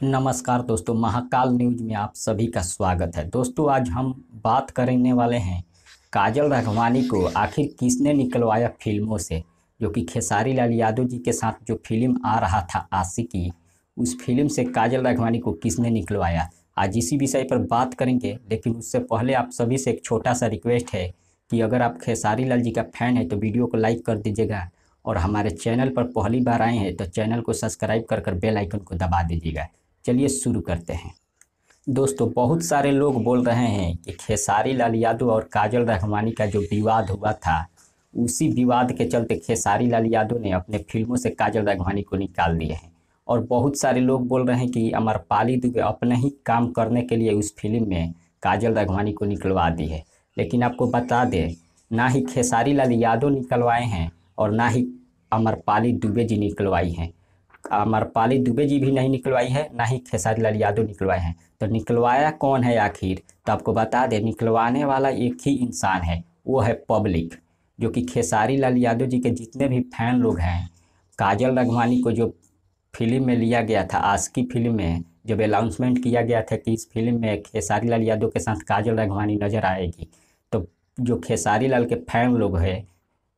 नमस्कार दोस्तों, महाकाल न्यूज में आप सभी का स्वागत है। दोस्तों, आज हम बात करने वाले हैं काजल राघवानी को आखिर किसने निकलवाया फिल्मों से। जो कि खेसारी लाल यादव जी के साथ जो फिल्म आ रहा था आशिकी, उस फिल्म से काजल राघवानी को किसने निकलवाया, आज इसी विषय पर बात करेंगे। लेकिन उससे पहले आप सभी से एक छोटा सा रिक्वेस्ट है कि अगर आप खेसारी लाल जी का फैन है तो वीडियो को लाइक कर दीजिएगा, और हमारे चैनल पर पहली बार आए हैं तो चैनल को सब्सक्राइब कर बेल आइकन को दबा दीजिएगा। चलिए शुरू करते हैं। दोस्तों, बहुत सारे लोग बोल रहे हैं कि खेसारी लाल यादव और काजल राघवानी का जो विवाद हुआ था, उसी विवाद के चलते खेसारी लाल यादव ने अपने फिल्मों से काजल राघवानी को निकाल दिए हैं। और बहुत सारे लोग बोल रहे हैं कि अमरपाली दुबे अपने ही काम करने के लिए उस फिल्म में काजल राघवानी को निकलवा दी है। लेकिन आपको बता दें, ना ही खेसारी लाल यादव निकलवाए हैं और ना ही अमरपाली दुबे जी निकलवाई हैं। अमरपाली दुबे जी भी नहीं निकलवाई है, ना ही खेसारी लाल यादव निकलवाए हैं। तो निकलवाया कौन है आखिर? तो आपको बता दें, निकलवाने वाला एक ही इंसान है, वो है पब्लिक। जो कि खेसारी लाल यादव जी के जितने भी फैन लोग हैं, काजल राघवानी को जो फिल्म में लिया गया था, आशिकी फिल्म में जब अनाउंसमेंट किया गया था कि इस फिल्म में खेसारी लाल यादव के साथ काजल राघवानी नजर आएगी, तो जो खेसारी लाल के फैन लोग हैं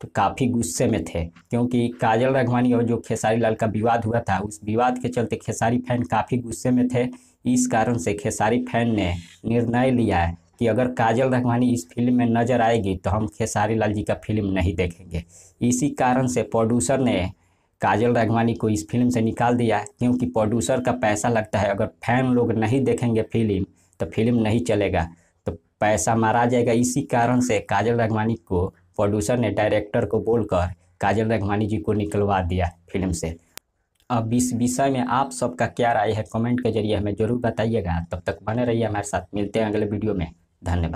तो काफ़ी गुस्से में थे। क्योंकि काजल राघवानी और जो खेसारी लाल का विवाद हुआ था, उस विवाद के चलते खेसारी फैन काफ़ी गुस्से में थे। इस कारण से खेसारी फैन ने निर्णय लिया है कि अगर काजल राघवानी इस फिल्म में नज़र आएगी तो हम खेसारी लाल जी का फिल्म नहीं देखेंगे। इसी कारण से प्रोड्यूसर ने काजल राघवानी को इस फिल्म से निकाल दिया, क्योंकि प्रोड्यूसर का पैसा लगता है। अगर फैन लोग नहीं देखेंगे फिल्म तो फिल्म नहीं चलेगा, तो पैसा मारा जाएगा। इसी कारण से काजल राघवानी को प्रोड्यूसर ने डायरेक्टर को बोलकर काजल राघवानी जी को निकलवा दिया फिल्म से। अब इस विषय में आप सबका क्या राय है, कमेंट के जरिए हमें ज़रूर बताइएगा। तब तक बने रहिए हमारे साथ, मिलते हैं अगले वीडियो में। धन्यवाद।